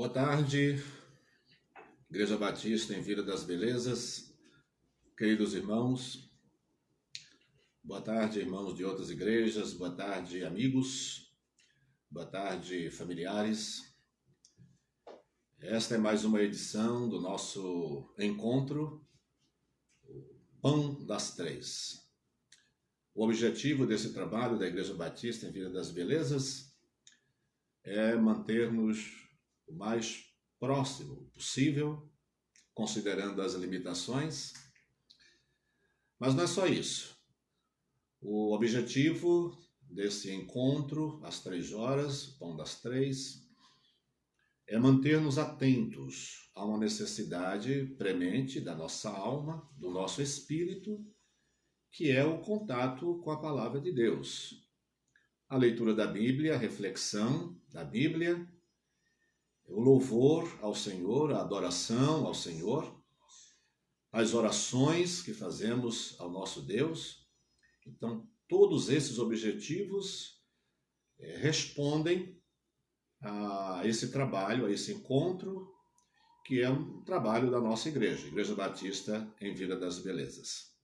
Boa tarde, Igreja Batista em Vila das Belezas, queridos irmãos. Boa tarde, irmãos de outras igrejas. Boa tarde, amigos. Boa tarde, familiares. Esta é mais uma edição do nosso encontro, Pão das Três. O objetivo desse trabalho da Igreja Batista em Vila das Belezas é manter-nos o mais próximo possível, considerando as limitações. Mas não é só isso. O objetivo desse encontro, às 3 horas, Pão das Três, é manter-nos atentos a uma necessidade premente da nossa alma, do nosso espírito, que é o contato com a palavra de Deus. A leitura da Bíblia, a reflexão da Bíblia, o louvor ao Senhor, a adoração ao Senhor, as orações que fazemos ao nosso Deus. Então, todos esses objetivos respondem a esse trabalho, a esse encontro, que é um trabalho da nossa igreja, Igreja Batista em Vila das Belezas.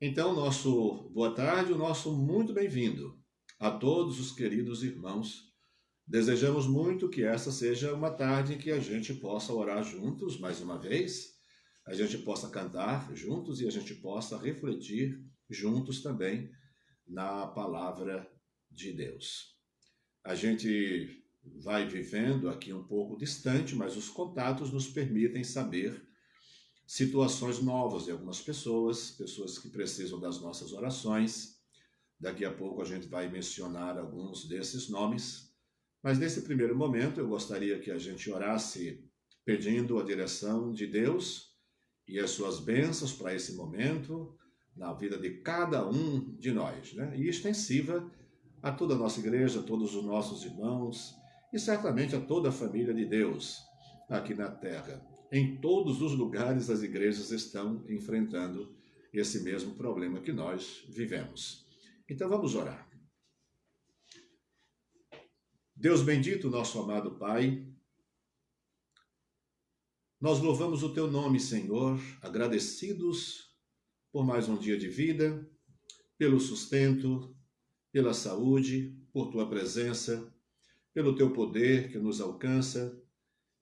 Então, nosso boa tarde, o nosso muito bem-vindo a todos os queridos irmãos. Desejamos muito que essa seja uma tarde em que a gente possa orar juntos, mais uma vez, a gente possa cantar juntos e a gente possa refletir juntos também na palavra de Deus. A gente vai vivendo aqui um pouco distante, mas os contatos nos permitem saber situações novas de algumas pessoas que precisam das nossas orações. Daqui a pouco a gente vai mencionar alguns desses nomes. Mas nesse primeiro momento eu gostaria que a gente orasse pedindo a direção de Deus e as suas bênçãos para esse momento na vida de cada um de nós, né? E extensiva a toda a nossa igreja, a todos os nossos irmãos e certamente a toda a família de Deus aqui na terra. Em todos os lugares as igrejas estão enfrentando esse mesmo problema que nós vivemos. Então vamos orar. Deus bendito, nosso amado Pai, nós louvamos o Teu nome, Senhor, agradecidos por mais um dia de vida, pelo sustento, pela saúde, por Tua presença, pelo Teu poder que nos alcança,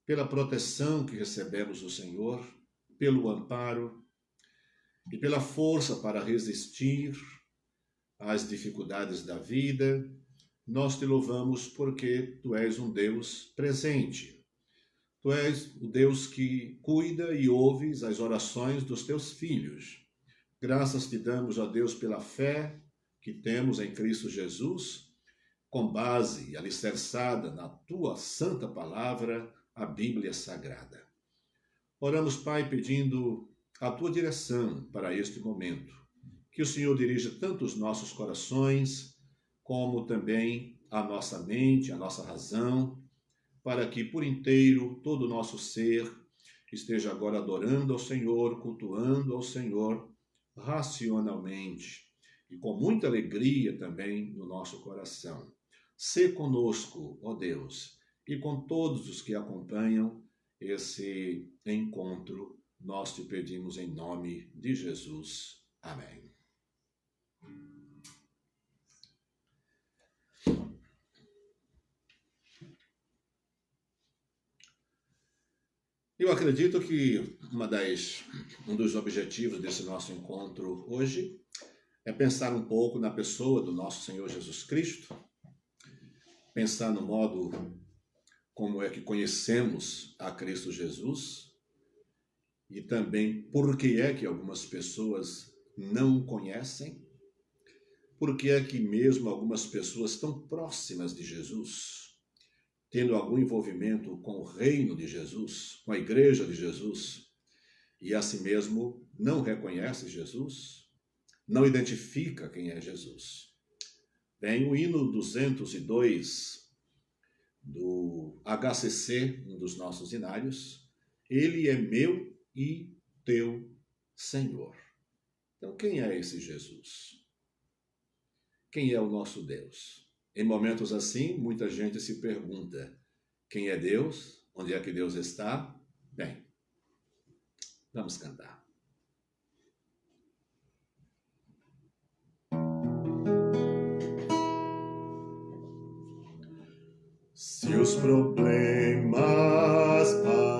pela proteção que recebemos do Senhor, pelo amparo e pela força para resistir às dificuldades da vida. Nós te louvamos porque Tu és um Deus presente. Tu és o Deus que cuida e ouves as orações dos Teus filhos. Graças te damos, ó Deus, pela fé que temos em Cristo Jesus, com base alicerçada na Tua santa palavra, a Bíblia Sagrada. Oramos, Pai, pedindo a Tua direção para este momento. Que o Senhor dirija tanto os nossos corações, como também a nossa mente, a nossa razão, para que por inteiro todo o nosso ser esteja agora adorando ao Senhor, cultuando ao Senhor racionalmente e com muita alegria também no nosso coração. Sê conosco, ó Deus, e com todos os que acompanham esse encontro, nós te pedimos em nome de Jesus. Amém. Eu acredito que um dos objetivos desse nosso encontro hoje é pensar um pouco na pessoa do nosso Senhor Jesus Cristo, pensar no modo como é que conhecemos a Cristo Jesus e também por que é que algumas pessoas não o conhecem, por que é que mesmo algumas pessoas tão próximas de Jesus, tendo algum envolvimento com o reino de Jesus, com a igreja de Jesus, e assim mesmo não reconhece Jesus, não identifica quem é Jesus. Bem, o hino 202 do HCC, um dos nossos hinários, ele é meu e teu Senhor. Então, quem é esse Jesus? Quem é o nosso Deus? Em momentos assim, muita gente se pergunta quem é Deus Onde é que Deus está? Bem, vamos cantar. Se os problemas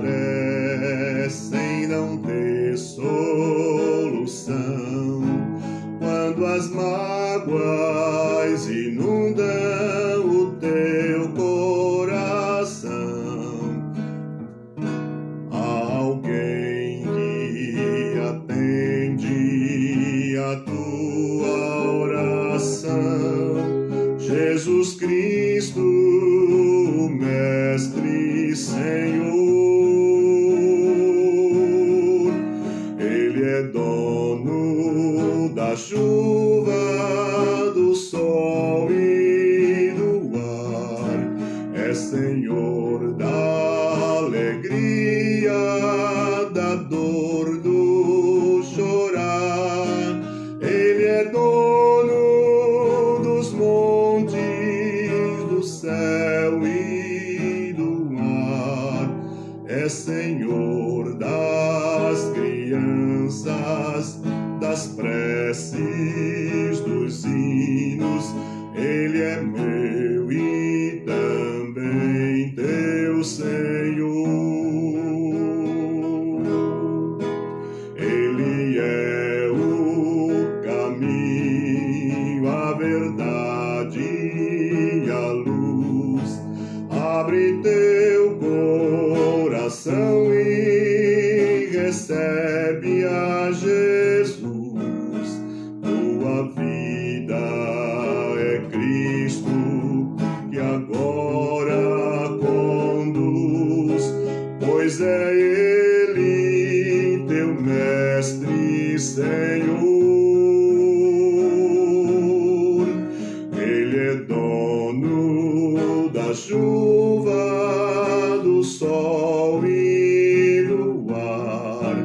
parecem não ter solução, quando as mágoas inundam o teu coração, há alguém que atende a tua oração, Jesus Cristo, Mestre, Senhor. Ele é dono da chuva, do sol e do ar, é Senhor da alegria, da dor, do chorar. Ele é dono dos montes, do céu e do mar, é Senhor das crianças, das preces, dos hinos. Ele é meu e também teu Senhor. Ele é o caminho, a verdade e a luz. Abre teu coração e recebe a Jesus. Tua vida é Cristo que agora conduz, pois é Ele teu Mestre, Senhor. Ele é dono da chuva, do sol e do ar,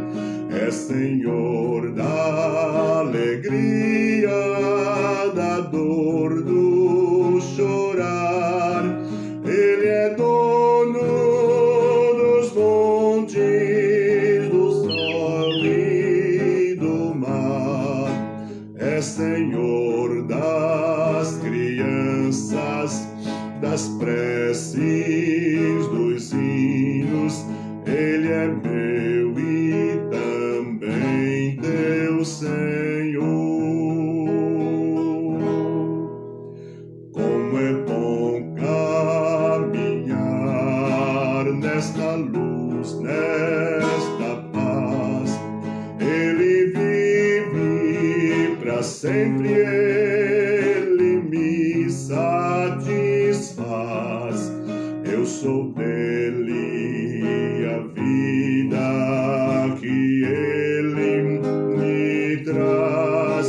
é Senhor da alegria, da dor, do chorar. Ele é dono dos montes, do sol e do mar, é Senhor das crianças, das preces, dos hinos. Ele é meu e também teu Senhor. Como é bom caminhar nesta luz, nesta paz. Ele vive para sempre, Ele me satisfaz. Eu sou dele, a vida que ele me traz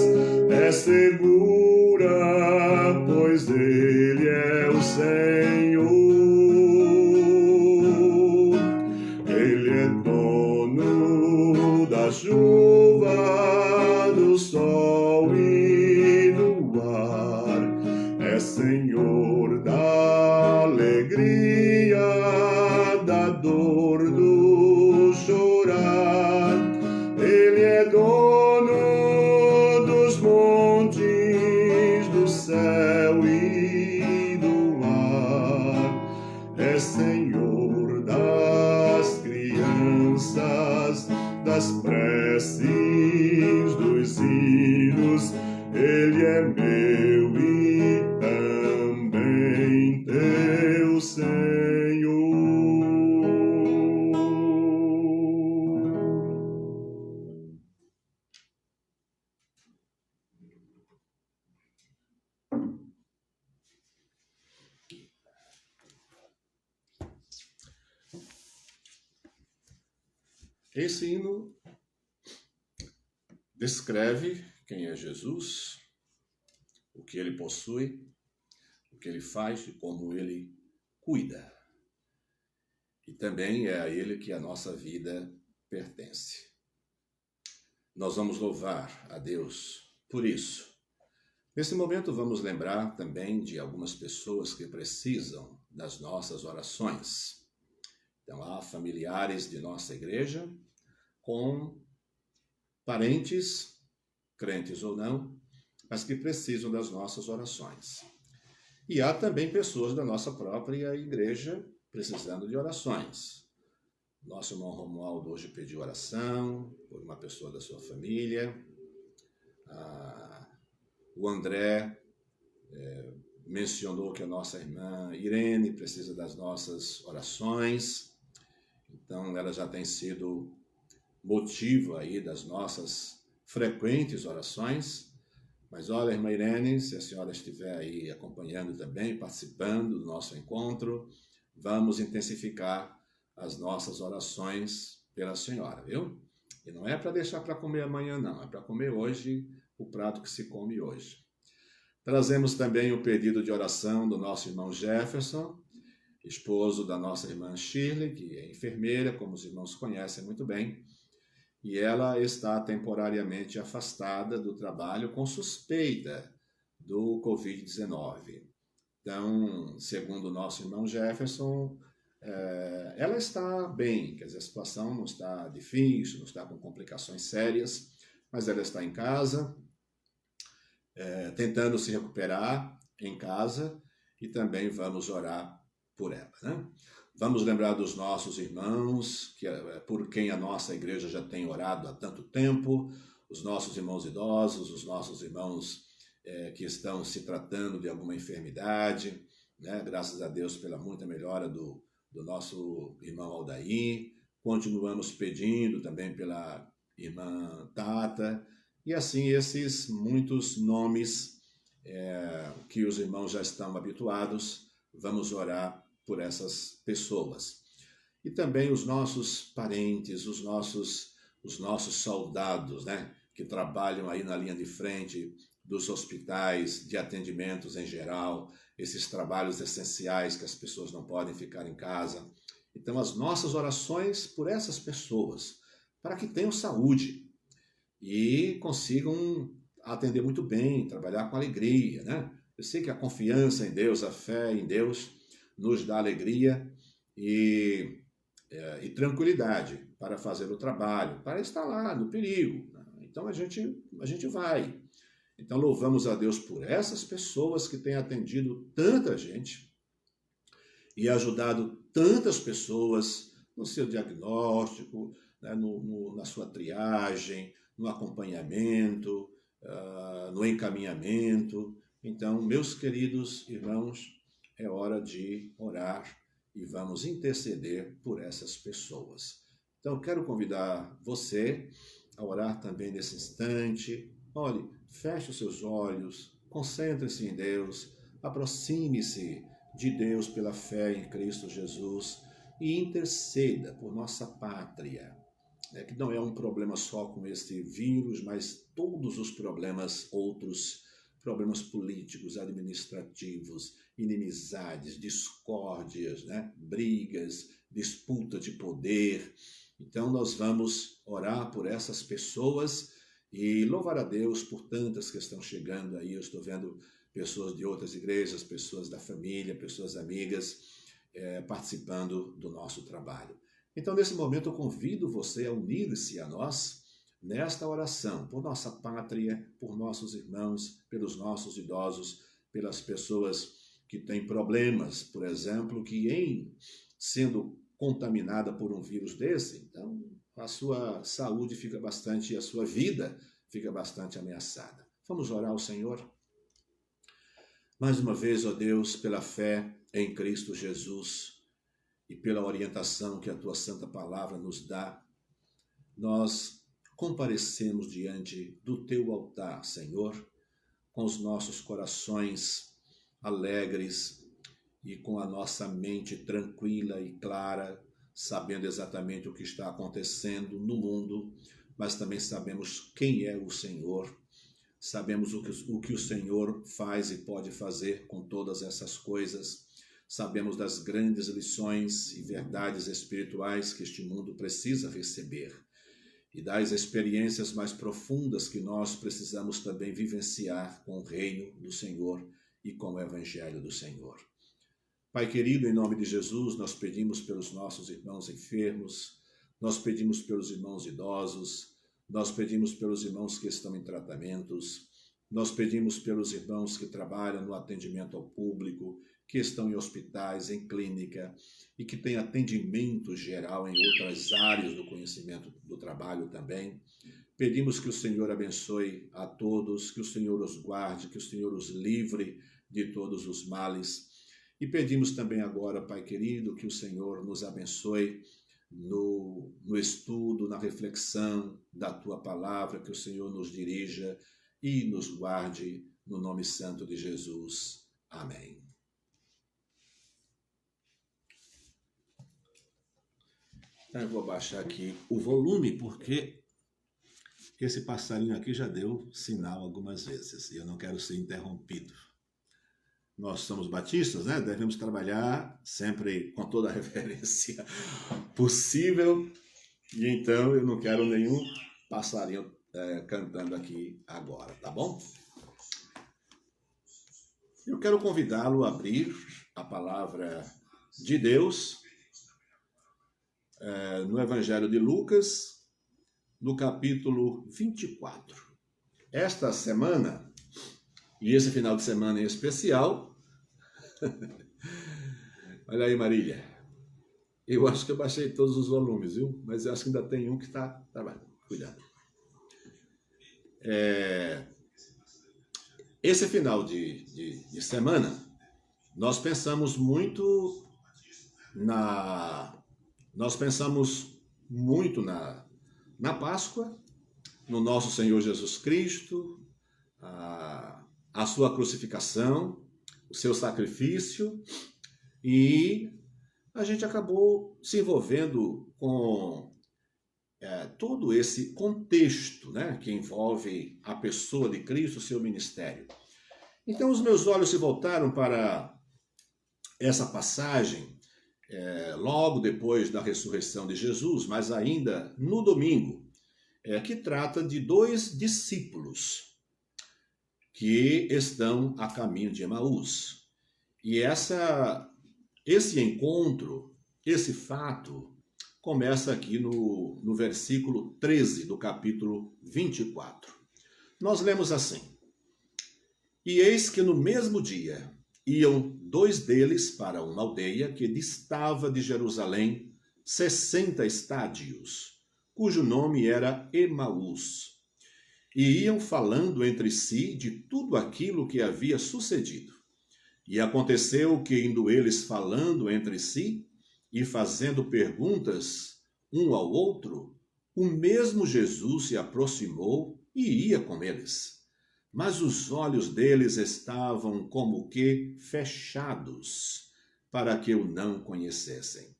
é segura, pois ele é o Senhor. Ele é dono da chuva, do sol e do ar, é Senhor da alegria, da dor, do chorar. Ele é dono dos montes, do céu e do mar, é Senhor das crianças, das preces, dos hinos. Ele é meu e também teu Senhor. Esse hino descreve quem é Jesus, o que ele possui, o que ele faz e como ele cuida. E também é a ele que a nossa vida pertence. Nós vamos louvar a Deus por isso. Nesse momento vamos lembrar também de algumas pessoas que precisam das nossas orações. Então, há familiares de nossa igreja com parentes, crentes ou não, mas que precisam das nossas orações. E há também pessoas da nossa própria igreja precisando de orações. Nosso irmão Romualdo hoje pediu oração por uma pessoa da sua família. O André mencionou que a nossa irmã Irene precisa das nossas orações. Então, ela já tem sido motivo aí das nossas frequentes orações. Mas olha, irmã Irene, se a senhora estiver aí acompanhando também, participando do nosso encontro, vamos intensificar as nossas orações pela senhora, viu? E não é para deixar para comer amanhã, não. É para comer hoje o prato que se come hoje. Trazemos também o pedido de oração do nosso irmão Jefferson, esposo da nossa irmã Shirley, que é enfermeira, como os irmãos conhecem muito bem, e ela está temporariamente afastada do trabalho com suspeita do Covid-19. Então, segundo o nosso irmão Jefferson, ela está bem, quer dizer, a situação não está difícil, não está com complicações sérias, mas ela está em casa, tentando se recuperar em casa, e também vamos orar por ela, né? Vamos lembrar dos nossos irmãos, por quem a nossa igreja já tem orado há tanto tempo, os nossos irmãos idosos, os nossos irmãos que estão se tratando de alguma enfermidade, né? Graças a Deus pela muita melhora do nosso irmão Aldair. Continuamos pedindo também pela irmã Tata, e assim esses muitos nomes que os irmãos já estão habituados, vamos orar por essas pessoas. E também os nossos parentes, os nossos soldados, né, que trabalham aí na linha de frente dos hospitais, de atendimentos em geral, esses trabalhos essenciais que as pessoas não podem ficar em casa. Então, as nossas orações por essas pessoas, para que tenham saúde e consigam atender muito bem, trabalhar com alegria, né? Eu sei que a confiança em Deus, a fé em Deus, nos dá alegria e tranquilidade para fazer o trabalho, para estar lá no perigo. Então a gente vai. Então louvamos a Deus por essas pessoas que têm atendido tanta gente e ajudado tantas pessoas no seu diagnóstico, né, na sua triagem, no acompanhamento, no encaminhamento. Então, meus queridos irmãos, é hora de orar e vamos interceder por essas pessoas. Então, quero convidar você a orar também nesse instante. Olhe, feche os seus olhos, concentre-se em Deus, aproxime-se de Deus pela fé em Cristo Jesus e interceda por nossa pátria, que não é um problema só com este vírus, mas todos os problemas outros, problemas políticos, administrativos, inimizades, discórdias, né? Brigas, disputa de poder. Então nós vamos orar por essas pessoas e louvar a Deus por tantas que estão chegando aí. Eu estou vendo pessoas de outras igrejas, pessoas da família, pessoas amigas participando do nosso trabalho. Então, nesse momento, eu convido você a unir-se a nós nesta oração por nossa pátria, por nossos irmãos, pelos nossos idosos, pelas pessoas que têm problemas, por exemplo, que sendo contaminada por um vírus desse, então a sua saúde fica bastante, a sua vida fica bastante ameaçada. Vamos orar ao Senhor? Mais uma vez, ó Deus, pela fé em Cristo Jesus e pela orientação que a Tua Santa Palavra nos dá, nós comparecemos diante do Teu altar, Senhor, com os nossos corações alegres e com a nossa mente tranquila e clara, sabendo exatamente o que está acontecendo no mundo, mas também sabemos quem é o Senhor, sabemos o que o Senhor faz e pode fazer com todas essas coisas, sabemos das grandes lições e verdades espirituais que este mundo precisa receber e das experiências mais profundas que nós precisamos também vivenciar com o reino do Senhor e com o Evangelho do Senhor. Pai querido, em nome de Jesus, nós pedimos pelos nossos irmãos enfermos, nós pedimos pelos irmãos idosos, nós pedimos pelos irmãos que estão em tratamentos, nós pedimos pelos irmãos que trabalham no atendimento ao público, que estão em hospitais, em clínica e que têm atendimento geral em outras áreas do conhecimento do trabalho também. Pedimos que o Senhor abençoe a todos, que o Senhor os guarde, que o Senhor os livre de todos os males. E pedimos também agora, Pai querido, que o Senhor nos abençoe no estudo, na reflexão da Tua palavra, que o Senhor nos dirija e nos guarde no nome santo de Jesus. Amém. Então eu vou baixar aqui o volume, porque esse passarinho aqui já deu sinal algumas vezes e eu não quero ser interrompido. Nós somos batistas, né? Devemos trabalhar sempre com toda a reverência possível. E então eu não quero nenhum passarinho cantando aqui agora, tá bom? Eu quero convidá-lo a abrir a palavra de Deus no Evangelho de Lucas, no capítulo 24. Esta semana, e esse final de semana em especial, olha aí, Marília, eu acho que eu baixei todos os volumes, viu? Mas eu acho que ainda tem um que está trabalhando. Cuidado. Esse final de semana, nós pensamos muito na Páscoa, no nosso Senhor Jesus Cristo, a sua crucificação, o seu sacrifício, e a gente acabou se envolvendo com todo esse contexto, né, que envolve a pessoa de Cristo, o seu ministério. Então os meus olhos se voltaram para essa passagem, logo depois da ressurreição de Jesus, mas ainda no domingo, que trata de dois discípulos que estão a caminho de Emaús. E esse encontro, esse fato, começa aqui no versículo 13 do capítulo 24. Nós lemos assim: E eis que no mesmo dia iam dois deles para uma aldeia que distava de Jerusalém 60 estádios, cujo nome era Emaús. E iam falando entre si de tudo aquilo que havia sucedido. E aconteceu que, indo eles falando entre si e fazendo perguntas um ao outro, o mesmo Jesus se aproximou e ia com eles. Mas os olhos deles estavam como que fechados, para que o não conhecessem.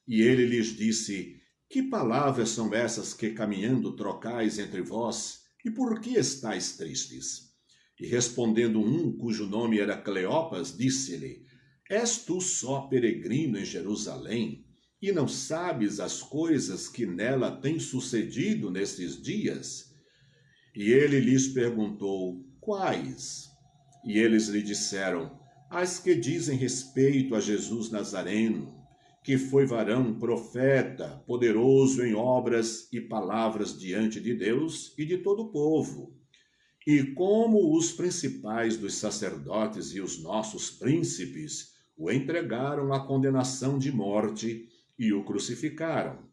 E ele lhes disse: Que palavras são essas que caminhando trocais entre vós, e por que estáis tristes? E respondendo um, cujo nome era Cleopas, disse-lhe: És tu só peregrino em Jerusalém, e não sabes as coisas que nela têm sucedido nestes dias? E ele lhes perguntou: Quais? E eles lhe disseram: As que dizem respeito a Jesus Nazareno, que foi varão, profeta, poderoso em obras e palavras diante de Deus e de todo o povo. E como os principais dos sacerdotes e os nossos príncipes o entregaram à condenação de morte e o crucificaram.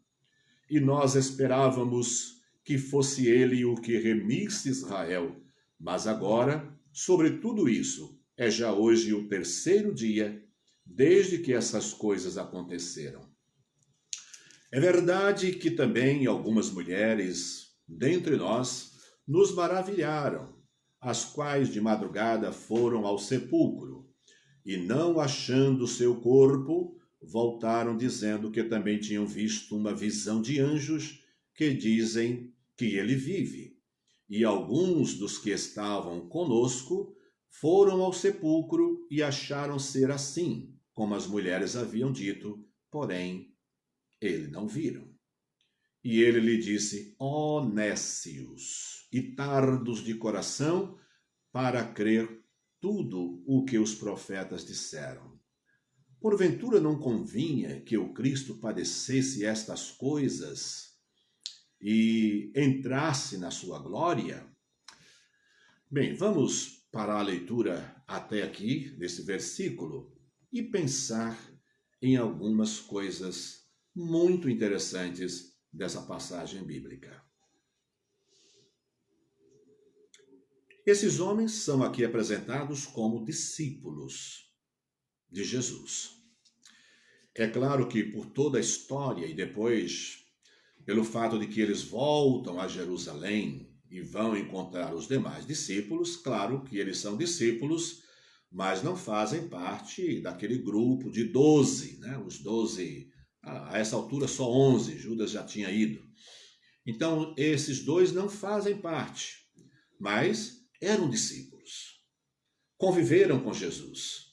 E nós esperávamos que fosse ele o que remisse Israel, mas agora, sobre tudo isso, é já hoje o terceiro dia desde que essas coisas aconteceram. É verdade que também algumas mulheres dentre nós nos maravilharam, as quais de madrugada foram ao sepulcro, e não achando seu corpo, voltaram dizendo que também tinham visto uma visão de anjos que dizem que ele vive. E alguns dos que estavam conosco foram ao sepulcro e acharam ser assim, como as mulheres haviam dito, porém ele não viram. E ele lhe disse: Ó nécios e tardos de coração, para crer tudo o que os profetas disseram. porventura não convinha que o Cristo padecesse estas coisas e entrasse na sua glória? Bem, vamos para a leitura até aqui, desse versículo, e pensar em algumas coisas muito interessantes dessa passagem bíblica. Esses homens são aqui apresentados como discípulos de Jesus. É claro que por toda a história e depois pelo fato de que eles voltam a Jerusalém e vão encontrar os demais discípulos, claro que eles são discípulos, mas não fazem parte daquele grupo de 12, né? Os 12, a essa altura só 11, Judas já tinha ido. Então, esses dois não fazem parte, mas eram discípulos, conviveram com Jesus,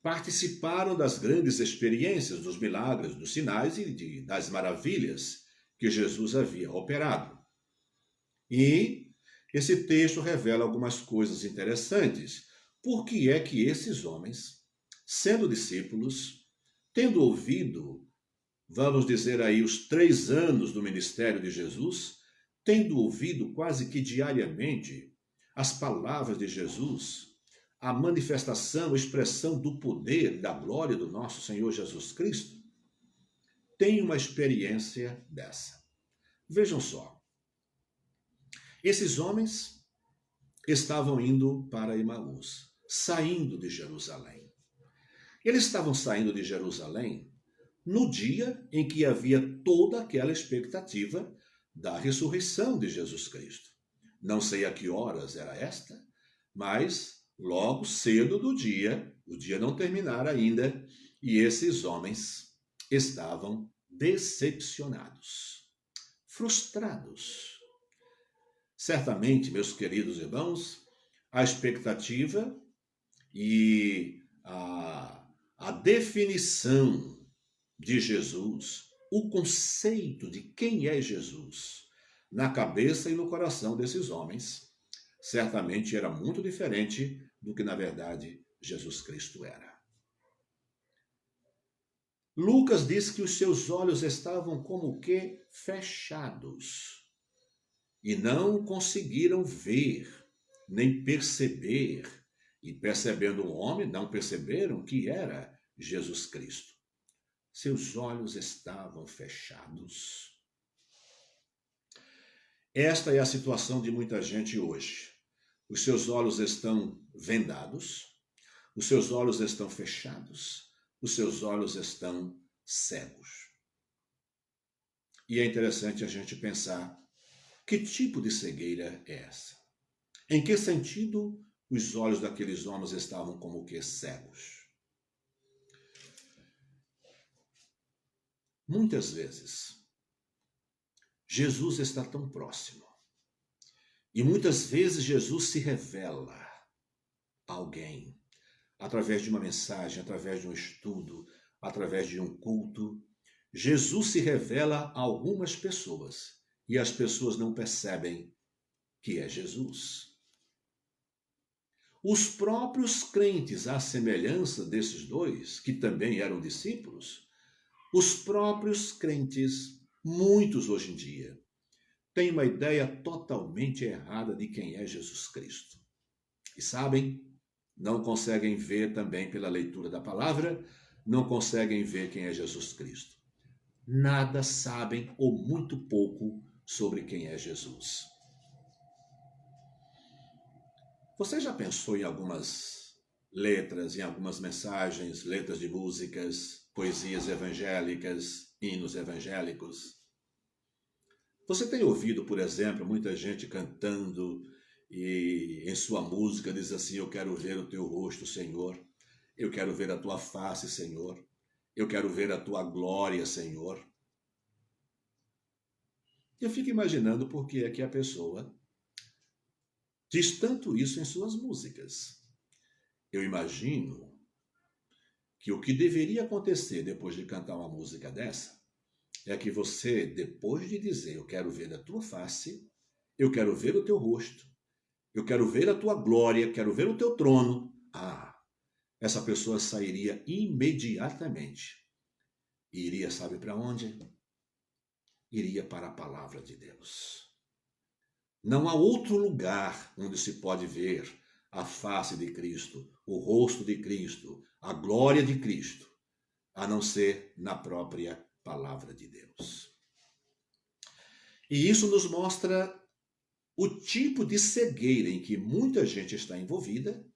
participaram das grandes experiências, dos milagres, dos sinais e das maravilhas que Jesus havia operado. E esse texto revela algumas coisas interessantes. Por que é que esses homens, sendo discípulos, tendo ouvido, vamos dizer aí, os 3 anos do ministério de Jesus, tendo ouvido quase que diariamente as palavras de Jesus, a manifestação, a expressão do poder, da glória do nosso Senhor Jesus Cristo, tem uma experiência dessa. Vejam só. Esses homens estavam indo para Emaús, saindo de Jerusalém. Eles estavam saindo de Jerusalém no dia em que havia toda aquela expectativa da ressurreição de Jesus Cristo. Não sei a que horas era esta, mas logo cedo do dia, o dia não terminara ainda, e esses homens estavam decepcionados, frustrados. Certamente, meus queridos irmãos, a expectativa e a definição de Jesus, o conceito de quem é Jesus, na cabeça e no coração desses homens, certamente era muito diferente do que, na verdade, Jesus Cristo era. Lucas diz que os seus olhos estavam como que fechados e não conseguiram ver, nem perceber, e percebendo o homem, não perceberam que era Jesus Cristo. Seus olhos estavam fechados. Esta é a situação de muita gente hoje. Os seus olhos estão vendados, os seus olhos estão fechados, os seus olhos estão cegos. E é interessante a gente pensar, que tipo de cegueira é essa? Em que sentido os olhos daqueles homens estavam como que cegos? Muitas vezes, Jesus está tão próximo. E muitas vezes Jesus se revela a alguém através de uma mensagem, através de um estudo, através de um culto. Jesus se revela a algumas pessoas e as pessoas não percebem que é Jesus. Os próprios crentes, à semelhança desses dois, que também eram discípulos, os próprios crentes, muitos hoje em dia, têm uma ideia totalmente errada de quem é Jesus Cristo. E sabem, não conseguem ver também pela leitura da palavra, não conseguem ver quem é Jesus Cristo. Nada sabem ou muito pouco sobre quem é Jesus. Você já pensou em algumas letras, em algumas mensagens, letras de músicas, poesias evangélicas, hinos evangélicos? Você tem ouvido, por exemplo, muita gente cantando e em sua música diz assim: eu quero ver o teu rosto, Senhor. Eu quero ver a tua face, Senhor. Eu quero ver a tua glória, Senhor. Eu fico imaginando por que é que a pessoa diz tanto isso em suas músicas. Eu imagino que o que deveria acontecer depois de cantar uma música dessa é que você, depois de dizer eu quero ver a tua face, eu quero ver o teu rosto, eu quero ver a tua glória, quero ver o teu trono, essa pessoa sairia imediatamente e iria, sabe para onde? Iria para a palavra de Deus. Não há outro lugar onde se pode ver a face de Cristo, o rosto de Cristo, a glória de Cristo, a não ser na própria palavra de Deus. E isso nos mostra o tipo de cegueira em que muita gente está envolvida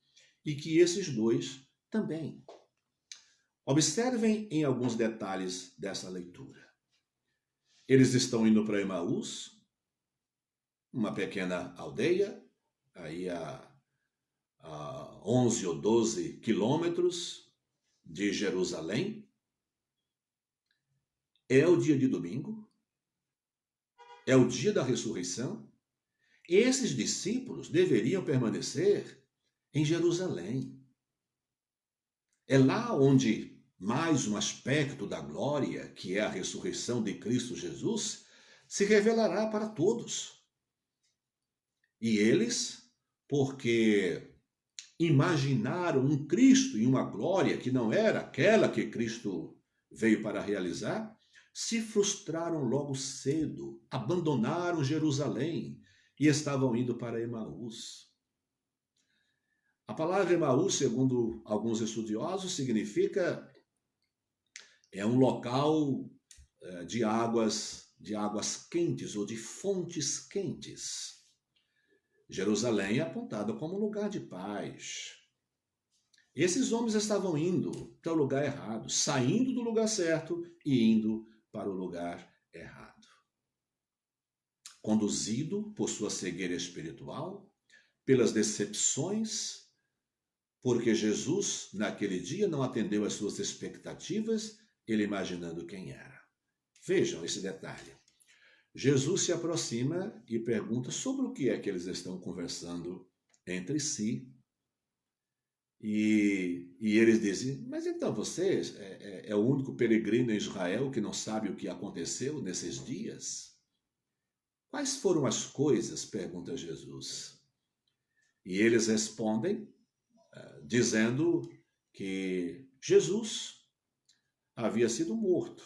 e que esses dois também. Observem em alguns detalhes dessa leitura. Eles estão indo para Emaús, uma pequena aldeia, aí a 11 ou 12 quilômetros de Jerusalém. É o dia de domingo, é o dia da ressurreição. Esses discípulos deveriam permanecer em Jerusalém. É lá onde mais um aspecto da glória, que é a ressurreição de Cristo Jesus, se revelará para todos. E eles, porque imaginaram um Cristo e uma glória que não era aquela que Cristo veio para realizar, se frustraram logo cedo, abandonaram Jerusalém e estavam indo para Emaús. A palavra Emaús, segundo alguns estudiosos, significa um local de águas quentes ou de fontes quentes. Jerusalém é apontada como um lugar de paz. Esses homens estavam indo para o lugar errado, saindo do lugar certo e indo para o lugar errado. Conduzido por sua cegueira espiritual, pelas decepções, porque Jesus, naquele dia, não atendeu às suas expectativas, ele imaginando quem era. Vejam esse detalhe. Jesus se aproxima e pergunta sobre o que é que eles estão conversando entre si. E eles dizem, mas então você é o único peregrino em Israel que não sabe o que aconteceu nesses dias? Quais foram as coisas? Pergunta Jesus. E eles respondem, dizendo que Jesus havia sido morto.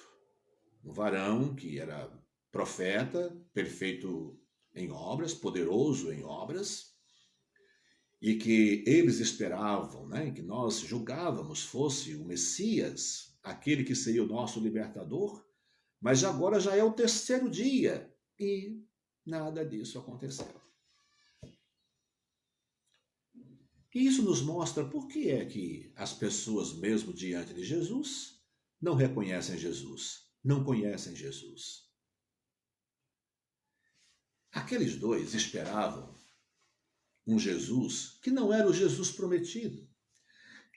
Um varão que era profeta, perfeito em obras, poderoso em obras, e que eles esperavam, que nós julgávamos fosse o Messias, aquele que seria o nosso libertador, mas agora já é o terceiro dia e nada disso aconteceu. E isso nos mostra por que é que as pessoas, mesmo diante de Jesus, não reconhecem Jesus, não conhecem Jesus. Aqueles dois esperavam um Jesus que não era o Jesus prometido.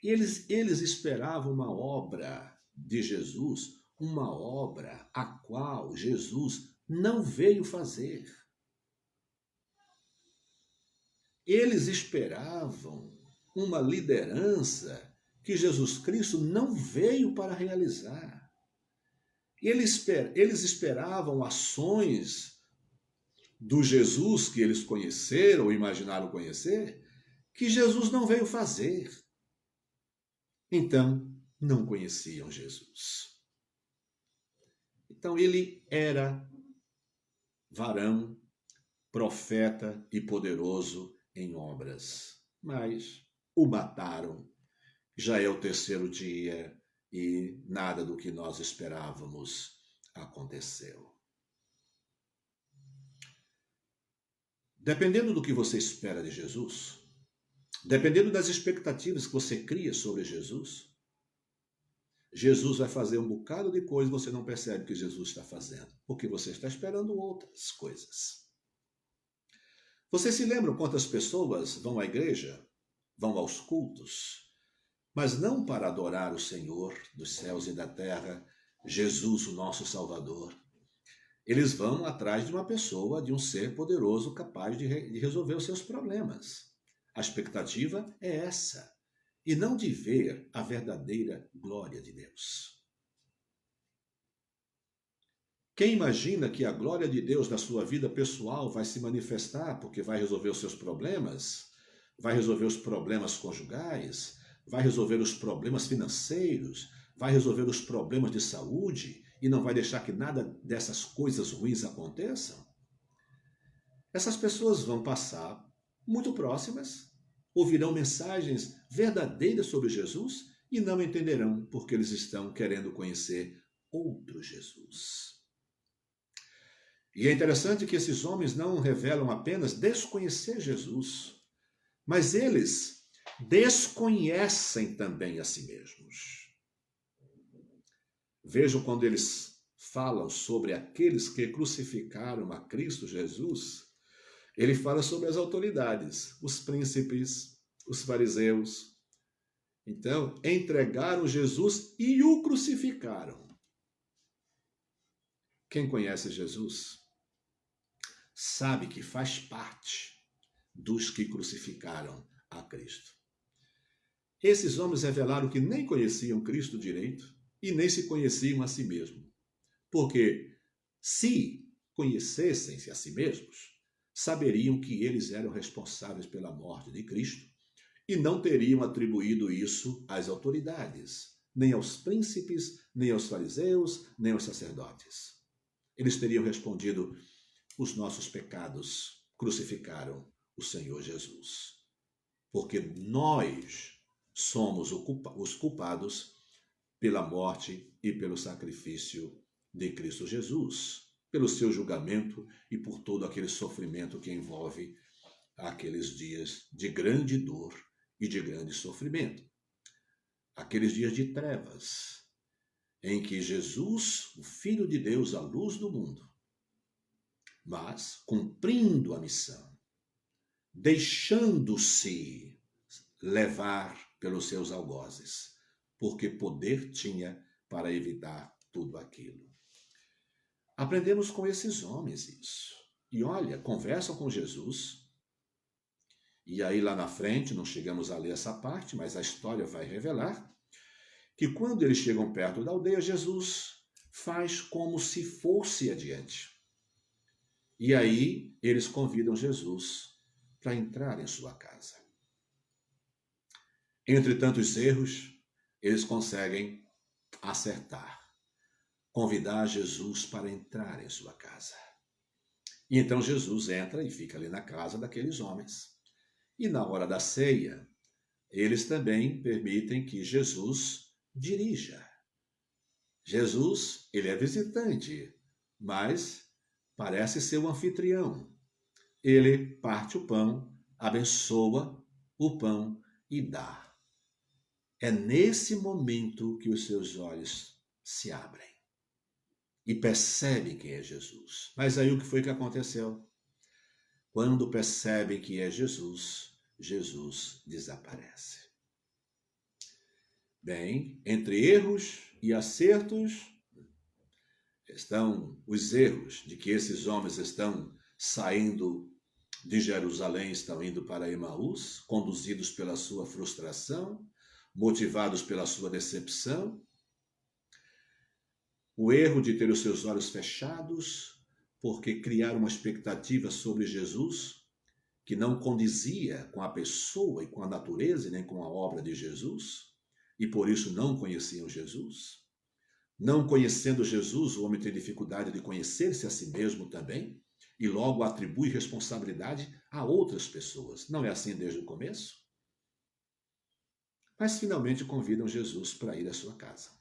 Eles esperavam uma obra de Jesus, uma obra a qual Jesus não veio fazer. Eles esperavam uma liderança que Jesus Cristo não veio para realizar. Eles esperavam ações do Jesus que eles conheceram ou imaginaram conhecer, que Jesus não veio fazer. Então, não conheciam Jesus. Então, ele era varão, profeta e poderoso em obras, mas o mataram. Já é o terceiro dia e nada do que nós esperávamos aconteceu. Dependendo do que você espera de Jesus, dependendo das expectativas que você cria sobre Jesus, Jesus vai fazer um bocado de coisa e você não percebe que Jesus está fazendo, porque você está esperando outras coisas. Vocês se lembram quantas pessoas vão à igreja, vão aos cultos, mas não para adorar o Senhor dos céus e da terra, Jesus, o nosso Salvador. Eles vão atrás de uma pessoa, de um ser poderoso capaz de resolver os seus problemas. A expectativa é essa, e não de ver a verdadeira glória de Deus. Quem imagina que a glória de Deus na sua vida pessoal vai se manifestar porque vai resolver os seus problemas, vai resolver os problemas conjugais, vai resolver os problemas financeiros, vai resolver os problemas de saúde e não vai deixar que nada dessas coisas ruins aconteçam? Essas pessoas vão passar muito próximas, ouvirão mensagens verdadeiras sobre Jesus e não entenderão porque eles estão querendo conhecer outro Jesus. E é interessante que esses homens não revelam apenas desconhecer Jesus, mas eles desconhecem também a si mesmos. Vejam quando eles falam sobre aqueles que crucificaram a Cristo Jesus, ele fala sobre as autoridades, os príncipes, os fariseus. Então, entregaram Jesus e o crucificaram. Quem conhece Jesus sabe que faz parte dos que crucificaram a Cristo. Esses homens revelaram que nem conheciam Cristo direito e nem se conheciam a si mesmos. Porque se conhecessem-se a si mesmos, saberiam que eles eram responsáveis pela morte de Cristo e não teriam atribuído isso às autoridades, nem aos príncipes, nem aos fariseus, nem aos sacerdotes. Eles teriam respondido: os nossos pecados crucificaram o Senhor Jesus, porque nós somos os culpados pela morte e pelo sacrifício de Cristo Jesus, pelo seu julgamento e por todo aquele sofrimento que envolve aqueles dias de grande dor e de grande sofrimento. Aqueles dias de trevas, em que Jesus, o Filho de Deus, a luz do mundo, mas cumprindo a missão, deixando-se levar pelos seus algozes, porque poder tinha para evitar tudo aquilo. Aprendemos com esses homens isso. E olha, conversam com Jesus. E aí lá na frente, não chegamos a ler essa parte, mas a história vai revelar que quando eles chegam perto da aldeia, Jesus faz como se fosse adiante. E aí eles convidam Jesus para entrar em sua casa. Entre tantos erros, eles conseguem acertar, convidar Jesus para entrar em sua casa. E então Jesus entra e fica ali na casa daqueles homens. E na hora da ceia, eles também permitem que Jesus dirija. Jesus, ele é visitante, mas parece ser o anfitrião. Ele parte o pão, abençoa o pão e dá. É nesse momento que os seus olhos se abrem e percebem quem é Jesus. Mas aí o que foi que aconteceu? Quando percebem que é Jesus, Jesus desaparece. Bem, entre erros e acertos estão os erros de que esses homens estão saindo de Jerusalém, estão indo para Emaús, conduzidos pela sua frustração, motivados pela sua decepção. O erro de ter os seus olhos fechados, porque criaram uma expectativa sobre Jesus que não condizia com a pessoa e com a natureza, nem com a obra de Jesus, e por isso não conheciam Jesus. Não conhecendo Jesus, o homem tem dificuldade de conhecer-se a si mesmo também, e logo atribui responsabilidade a outras pessoas. Não é assim desde o começo? Mas finalmente convidam Jesus para ir à sua casa.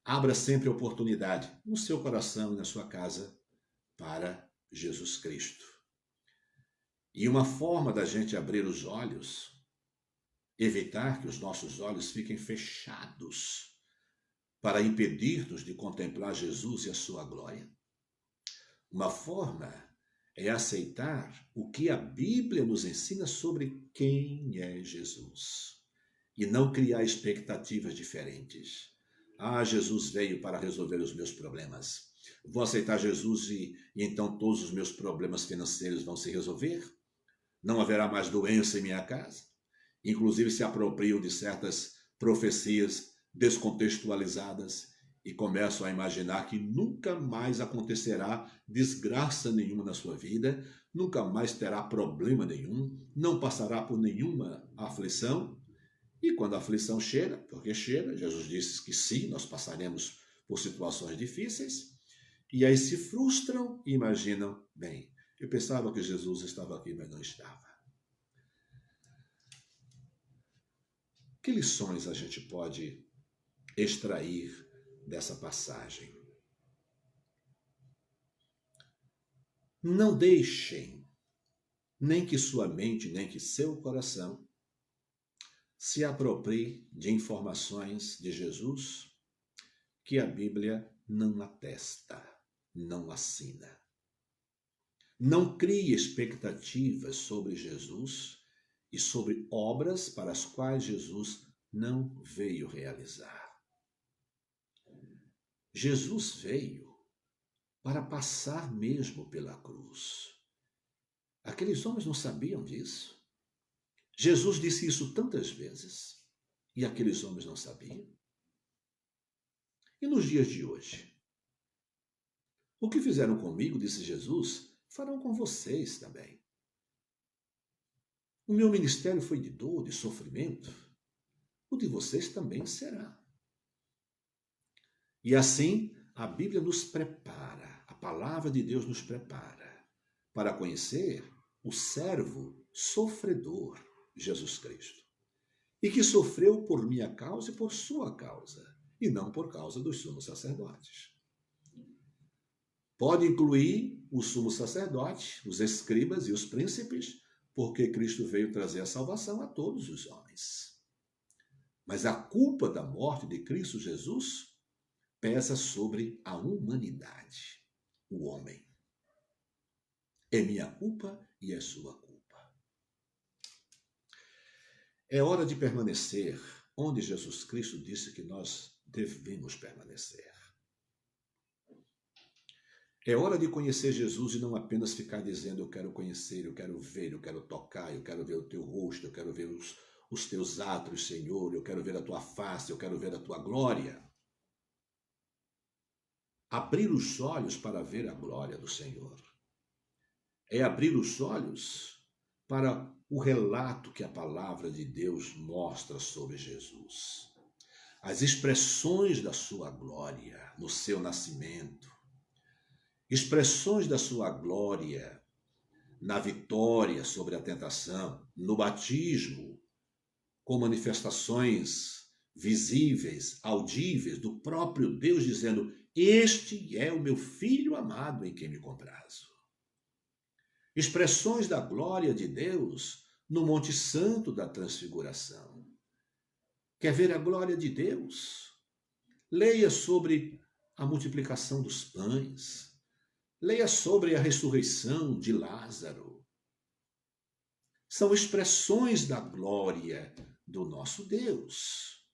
Abra sempre oportunidade no seu coração e na sua casa para Jesus Cristo. E uma forma da gente abrir os olhos, evitar que os nossos olhos fiquem fechados para impedir-nos de contemplar Jesus e a sua glória. Uma forma é aceitar o que a Bíblia nos ensina sobre quem é Jesus e não criar expectativas diferentes. Ah, Jesus veio para resolver os meus problemas. Vou aceitar Jesus e então todos os meus problemas financeiros vão se resolver? Não haverá mais doença em minha casa? Inclusive se apropriam de certas profecias descontextualizadas e começam a imaginar que nunca mais acontecerá desgraça nenhuma na sua vida, nunca mais terá problema nenhum, não passará por nenhuma aflição, E quando a aflição chega, porque chega, Jesus disse que sim, nós passaremos por situações difíceis, e aí se frustram e imaginam, bem, eu pensava que Jesus estava aqui, mas não estava. Que lições a gente pode extrair dessa passagem? Não deixem nem que sua mente, nem que seu coração se aproprie de informações de Jesus que a Bíblia não atesta, não assina. Não crie expectativas sobre Jesus e sobre obras para as quais Jesus não veio realizar. Jesus veio para passar mesmo pela cruz. Aqueles homens não sabiam disso. Jesus disse isso tantas vezes e aqueles homens não sabiam. E nos dias de hoje? O que fizeram comigo, disse Jesus, farão com vocês também. O meu ministério foi de dor, de sofrimento. O de vocês também será. E assim, a Bíblia nos prepara, a palavra de Deus nos prepara para conhecer o servo sofredor, Jesus Cristo, e que sofreu por minha causa e por sua causa, e não por causa dos sumos sacerdotes. Pode incluir o sumo sacerdote, os escribas e os príncipes, porque Cristo veio trazer a salvação a todos os homens. Mas a culpa da morte de Cristo Jesus pesa sobre a humanidade, o homem. É minha culpa e é sua culpa. É hora de permanecer onde Jesus Cristo disse que nós devemos permanecer. É hora de conhecer Jesus e não apenas ficar dizendo eu quero conhecer, eu quero ver, eu quero tocar, eu quero ver o teu rosto, eu quero ver os teus atos, Senhor, eu quero ver a tua face, eu quero ver a tua glória. Abrir os olhos para ver a glória do Senhor. É abrir os olhos para o relato que a palavra de Deus mostra sobre Jesus. As expressões da sua glória no seu nascimento, expressões da sua glória na vitória sobre a tentação, no batismo, com manifestações visíveis, audíveis do próprio Deus dizendo: este é o meu filho amado em quem me comprazo. Expressões da glória de Deus no Monte Santo da Transfiguração. Quer ver a glória de Deus? Leia sobre a multiplicação dos pães. Leia sobre a ressurreição de Lázaro. São expressões da glória do nosso Deus.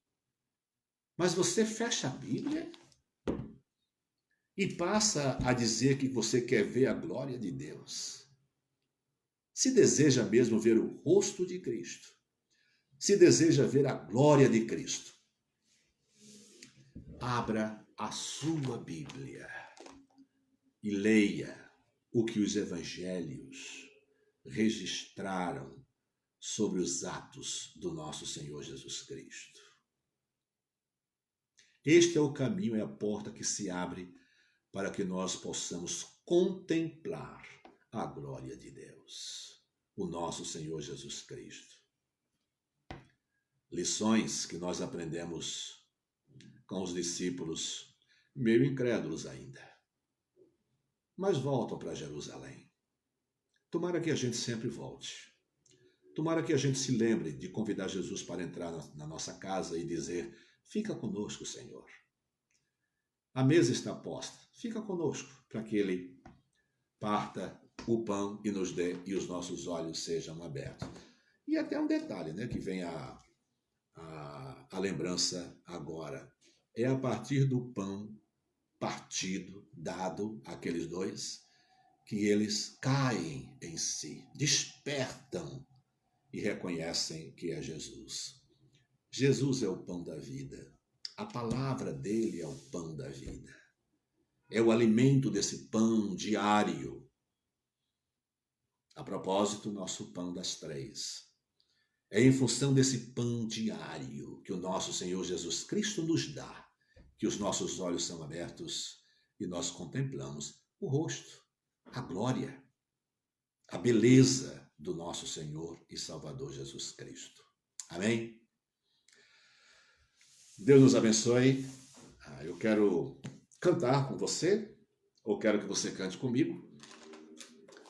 Mas você fecha a Bíblia e passa a dizer que você quer ver a glória de Deus. Se deseja mesmo ver o rosto de Cristo, se deseja ver a glória de Cristo, abra a sua Bíblia e leia o que os evangelhos registraram sobre os atos do nosso Senhor Jesus Cristo. Este é o caminho, é a porta que se abre para que nós possamos contemplar a glória de Deus, o nosso Senhor Jesus Cristo. Lições que nós aprendemos com os discípulos, meio incrédulos ainda, mas voltam para Jerusalém. Tomara que a gente sempre volte. Tomara que a gente se lembre de convidar Jesus para entrar na nossa casa e dizer: fica conosco, Senhor. A mesa está posta, fica conosco, para que Ele parta o pão e nos dê e os nossos olhos sejam abertos. E até um detalhe, né, que vem a lembrança agora. É a partir do pão partido, dado àqueles dois, que eles caem em si, despertam e reconhecem que é Jesus. Jesus é o pão da vida. A palavra dele é o pão da vida. É o alimento desse pão diário. A propósito, nosso pão das três É em função desse pão diário que o nosso Senhor Jesus Cristo nos dá, que os nossos olhos são abertos e nós contemplamos o rosto, a glória, a beleza do nosso Senhor e Salvador Jesus Cristo. Amém? Deus nos abençoe. Eu quero cantar com você, ou quero que você cante comigo,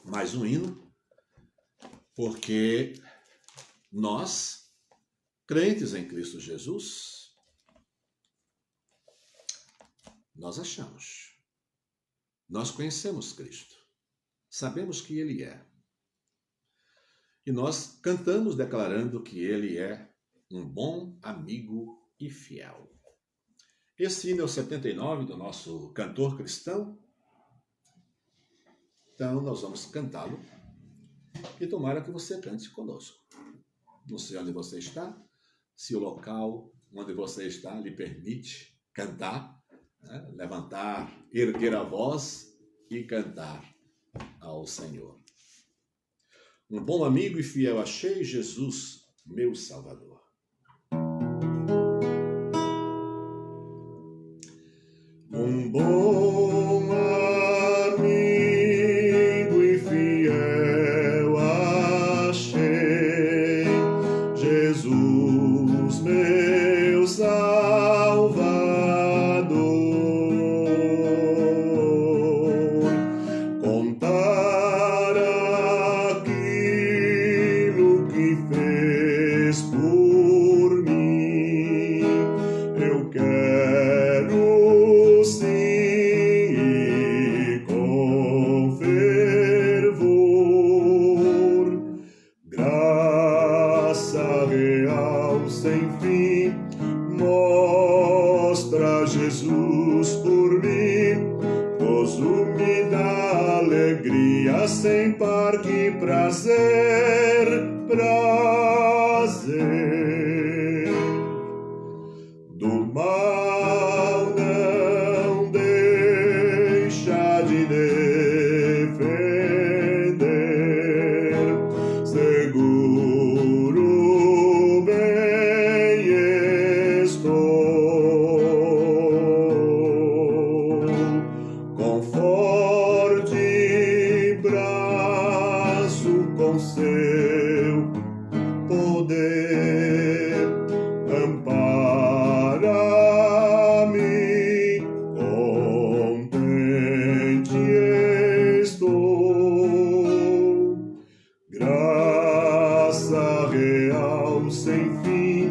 mais um hino, porque nós, crentes em Cristo Jesus, nós achamos, nós conhecemos Cristo, sabemos que Ele é. E nós cantamos declarando que Ele é um bom amigo e fiel. Esse hino é o 79 do nosso cantor cristão. Então nós vamos cantá-lo e tomara que você cante conosco. Não sei onde você está, se o local onde você está lhe permite cantar, né? Levantar, erguer a voz e cantar ao Senhor. Um bom amigo e fiel achei, Jesus, meu Salvador. Um bom amigo e fiel achei, Jesus, meu Salvador. Contar aquilo que fez por mim, eu quero sim com fervor, graça real sem fim, mostra Jesus por mim, gozo me dá alegria sem par, que prazer, prazer. Do mal não deixa de defender, seguro bem estou, com forte braço, com seu poder, ampara-me, contente estou, graça real sem fim,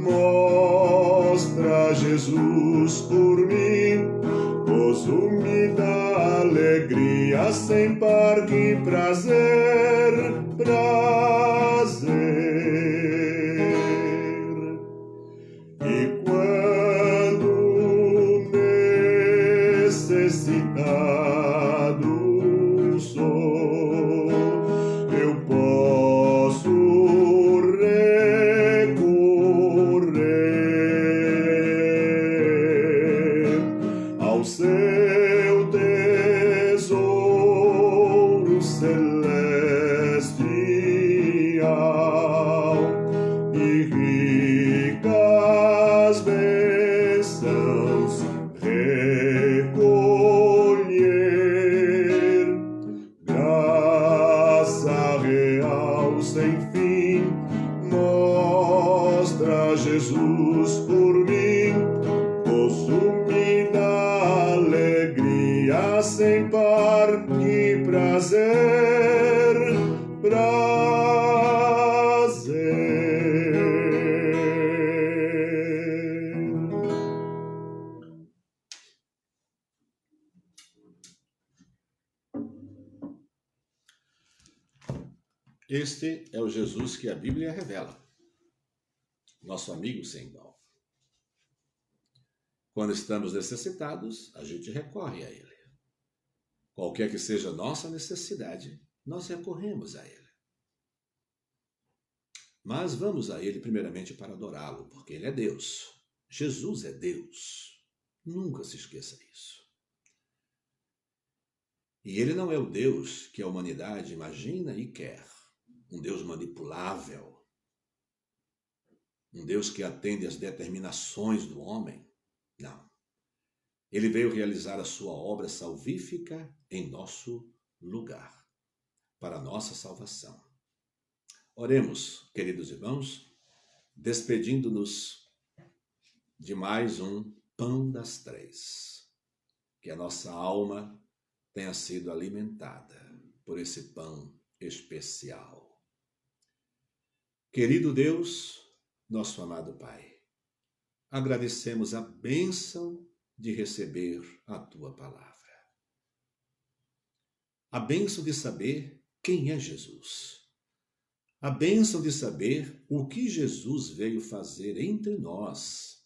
mostra Jesus por mim, gozo me dá alegria sem par, que prazer, prazer. E quando necessitado sou, eu posso recorrer ao seu tesouro celestial e ricas bênçãos recolher, graça real sem fim, mostra Jesus por mim, gozo me dá alegria sem par, que prazer, prazer. Este é o Jesus que a Bíblia revela, nosso amigo sem igual. Quando estamos necessitados, a gente recorre a Ele. Qualquer que seja a nossa necessidade, nós recorremos a Ele. Mas vamos a Ele primeiramente para adorá-lo, porque Ele é Deus. Jesus é Deus. Nunca se esqueça disso. E Ele não é o Deus que a humanidade imagina e quer. Um Deus manipulável, um Deus que atende às determinações do homem. Não. Ele veio realizar a sua obra salvífica em nosso lugar, para a nossa salvação. Oremos, queridos irmãos, despedindo-nos de mais um Pão das Três. Que a nossa alma tenha sido alimentada por esse pão especial. Querido Deus, nosso amado Pai, agradecemos a bênção de receber a Tua palavra. A bênção de saber quem é Jesus. A bênção de saber o que Jesus veio fazer entre nós.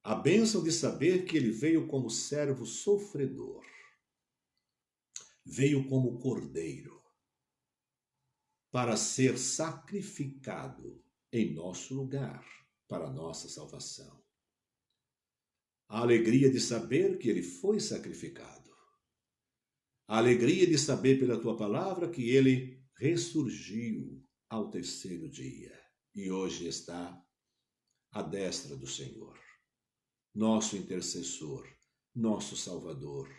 A bênção de saber que ele veio como servo sofredor. Veio como cordeiro para ser sacrificado em nosso lugar, para a nossa salvação. A alegria de saber que ele foi sacrificado. A alegria de saber pela tua palavra que ele ressurgiu ao terceiro dia e hoje está à destra do Senhor. Nosso intercessor, nosso Salvador,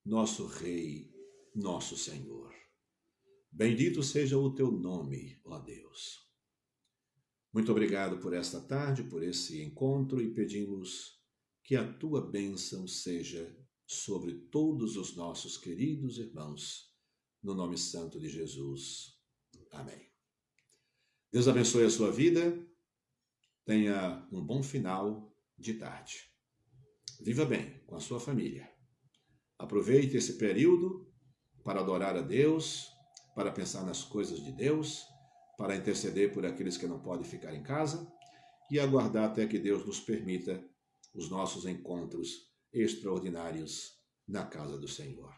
nosso Rei, nosso Senhor. Bendito seja o teu nome, ó Deus. Muito obrigado por esta tarde, por esse encontro e pedimos que a tua bênção seja sobre todos os nossos queridos irmãos, no nome santo de Jesus. Amém. Deus abençoe a sua vida. Tenha um bom final de tarde. Viva bem com a sua família. Aproveite esse período para adorar a Deus, para pensar nas coisas de Deus, para interceder por aqueles que não podem ficar em casa e aguardar até que Deus nos permita os nossos encontros extraordinários na casa do Senhor.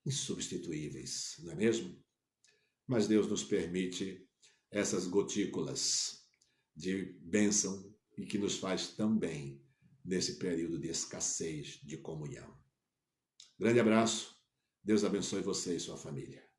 Insubstituíveis, não é mesmo? Mas Deus nos permite essas gotículas de bênção e que nos faz tão bem nesse período de escassez de comunhão. Grande abraço, Deus abençoe você e sua família.